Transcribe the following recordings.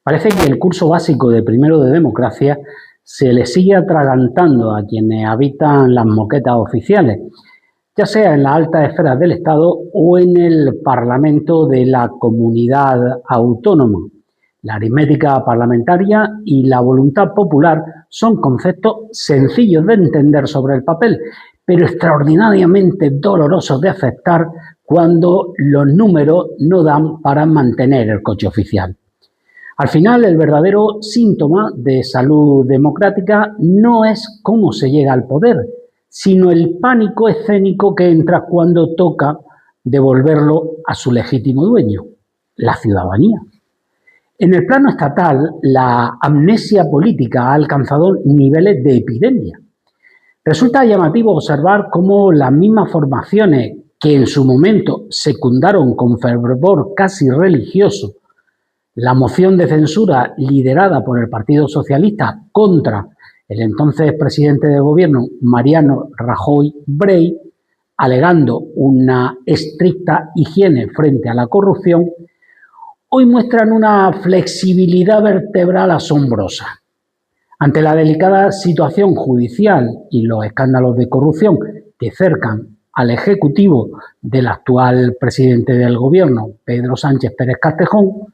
Parece que el curso básico de primero de democracia se le sigue atragantando a quienes habitan las moquetas oficiales, ya sea en las altas esferas del Estado o en el Parlamento de la comunidad autónoma. La aritmética parlamentaria y la voluntad popular son conceptos sencillos de entender sobre el papel, pero extraordinariamente dolorosos de aceptar cuando los números no dan para mantener el coche oficial. Al final, el verdadero síntoma de salud democrática no es cómo se llega al poder, sino el pánico escénico que entra cuando toca devolverlo a su legítimo dueño, la ciudadanía. En el plano estatal, la amnesia política ha alcanzado niveles de epidemia. Resulta llamativo observar cómo las mismas formaciones que en su momento secundaron con fervor casi religioso la moción de censura liderada por el Partido Socialista contra el entonces presidente del gobierno, Mariano Rajoy Brey, alegando una estricta higiene frente a la corrupción, hoy muestran una flexibilidad vertebral asombrosa. Ante la delicada situación judicial y los escándalos de corrupción que cercan al ejecutivo del actual presidente del gobierno, Pedro Sánchez Pérez Castejón,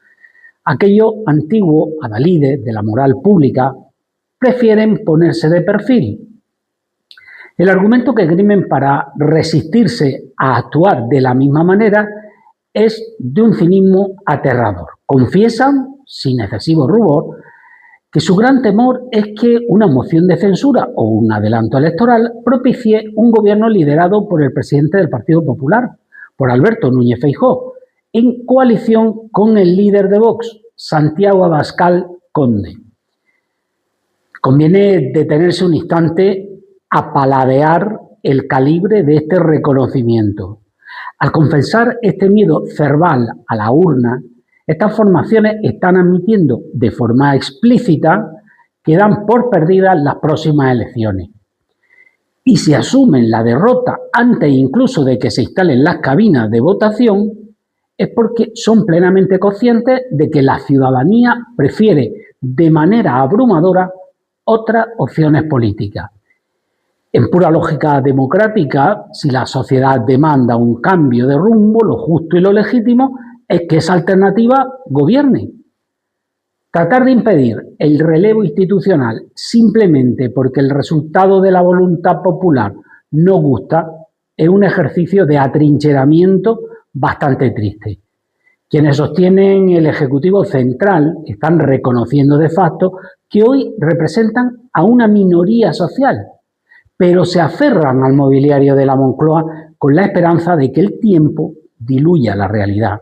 aquellos antiguos adalides de la moral pública prefieren ponerse de perfil. El argumento que esgrimen para resistirse a actuar de la misma manera es de un cinismo aterrador. Confiesan, sin excesivo rubor, que su gran temor es que una moción de censura o un adelanto electoral propicie un gobierno liderado por el presidente del Partido Popular, por Alberto Núñez Feijóo, en coalición con el líder de Vox, Santiago Abascal Conde. Conviene detenerse un instante a paladear el calibre de este reconocimiento. Al confesar este miedo cerval a la urna, estas formaciones están admitiendo de forma explícita que dan por perdidas las próximas elecciones. Y si asumen la derrota antes incluso de que se instalen las cabinas de votación, es porque son plenamente conscientes de que la ciudadanía prefiere de manera abrumadora otras opciones políticas. En pura lógica democrática, si la sociedad demanda un cambio de rumbo, lo justo y lo legítimo es que esa alternativa gobierne. Tratar de impedir el relevo institucional simplemente porque el resultado de la voluntad popular no gusta es un ejercicio de atrincheramiento bastante triste. Quienes sostienen el Ejecutivo Central están reconociendo de facto que hoy representan a una minoría social, pero se aferran al mobiliario de la Moncloa con la esperanza de que el tiempo diluya la realidad.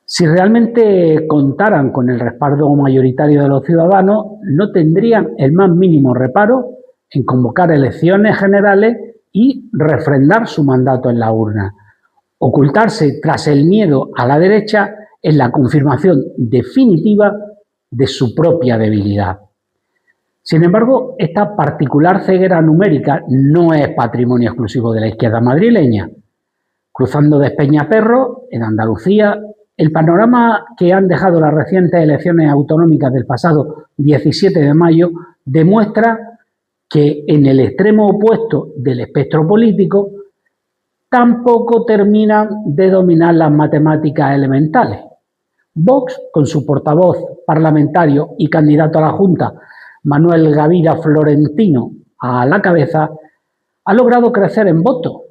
Si realmente contaran con el respaldo mayoritario de los ciudadanos, no tendrían el más mínimo reparo en convocar elecciones generales y refrendar su mandato en la urna. Ocultarse tras el miedo a la derecha es la confirmación definitiva de su propia debilidad. Sin embargo, esta particular ceguera numérica no es patrimonio exclusivo de la izquierda madrileña. Cruzando Despeñaperro, en Andalucía, el panorama que han dejado las recientes elecciones autonómicas del pasado 17 de mayo demuestra que en el extremo opuesto del espectro político tampoco terminan de dominar las matemáticas elementales. Vox, con su portavoz parlamentario y candidato a la Junta, Manuel Gavira Florentino, a la cabeza, ha logrado crecer en votos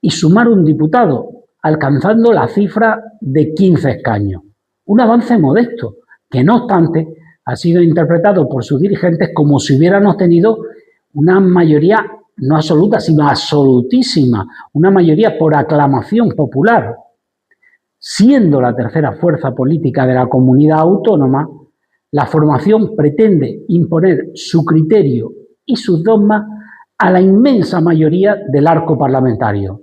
y sumar un diputado, alcanzando la cifra de 15 escaños. Un avance modesto, que no obstante ha sido interpretado por sus dirigentes como si hubieran obtenido una mayoría no absoluta, sino absolutísima, una mayoría por aclamación popular. Siendo la tercera fuerza política de la comunidad autónoma, la formación pretende imponer su criterio y sus dogmas a la inmensa mayoría del arco parlamentario.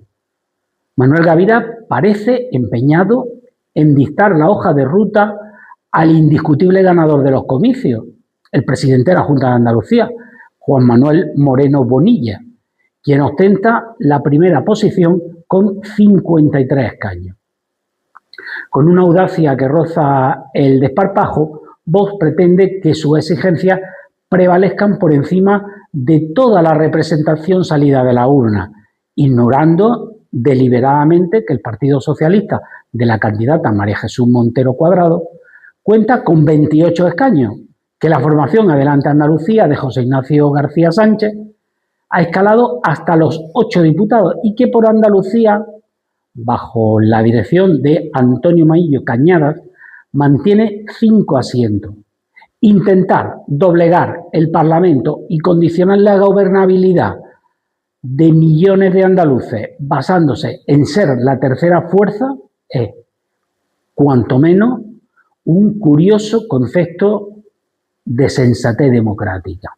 Manuel Gavira parece empeñado en dictar la hoja de ruta al indiscutible ganador de los comicios, el presidente de la Junta de Andalucía, Juan Manuel Moreno Bonilla, quien ostenta la primera posición con 53 escaños. Con una audacia que roza el desparpajo, Vox pretende que sus exigencias prevalezcan por encima de toda la representación salida de la urna, ignorando deliberadamente que el Partido Socialista de la candidata María Jesús Montero Cuadrado cuenta con 28 escaños, que la formación Adelante Andalucía de José Ignacio García Sánchez ha escalado hasta los 8 diputados y que por Andalucía, bajo la dirección de Antonio Maillo Cañadas, mantiene 5 asientos. Intentar doblegar el Parlamento y condicionar la gobernabilidad de millones de andaluces basándose en ser la tercera fuerza es, cuanto menos, un curioso concepto de sensatez democrática.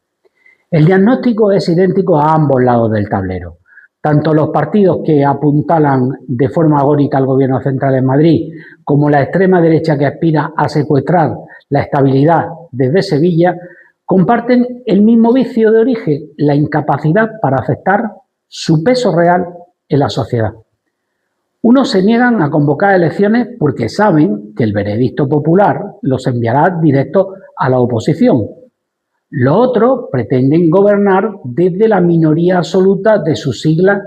El diagnóstico es idéntico a ambos lados del tablero. Tanto los partidos que apuntalan de forma agónica al gobierno central en Madrid como la extrema derecha que aspira a secuestrar la estabilidad desde Sevilla comparten el mismo vicio de origen, la incapacidad para aceptar su peso real en la sociedad. Unos se niegan a convocar elecciones porque saben que el veredicto popular los enviará directo a la oposición. Los otros pretenden gobernar desde la minoría absoluta de sus siglas,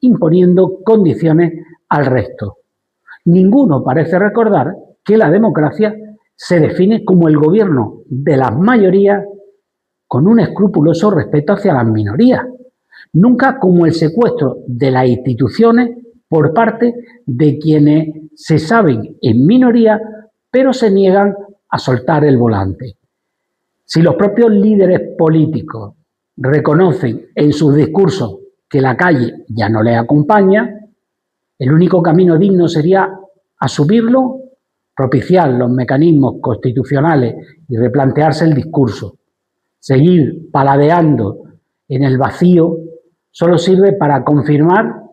imponiendo condiciones al resto. Ninguno parece recordar que la democracia se define como el gobierno de las mayorías con un escrupuloso respeto hacia las minorías, nunca como el secuestro de las instituciones por parte de quienes se saben en minoría, pero se niegan a soltar el volante. Si los propios líderes políticos reconocen en sus discursos que la calle ya no les acompaña, el único camino digno sería asumirlo, propiciar los mecanismos constitucionales y replantearse el discurso. Seguir paladeando en el vacío solo sirve para confirmar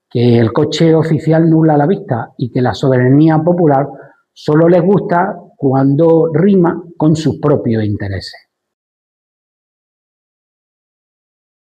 que el coche oficial nubla la vista y que la soberanía popular solo les gusta cuando rima con sus propios intereses.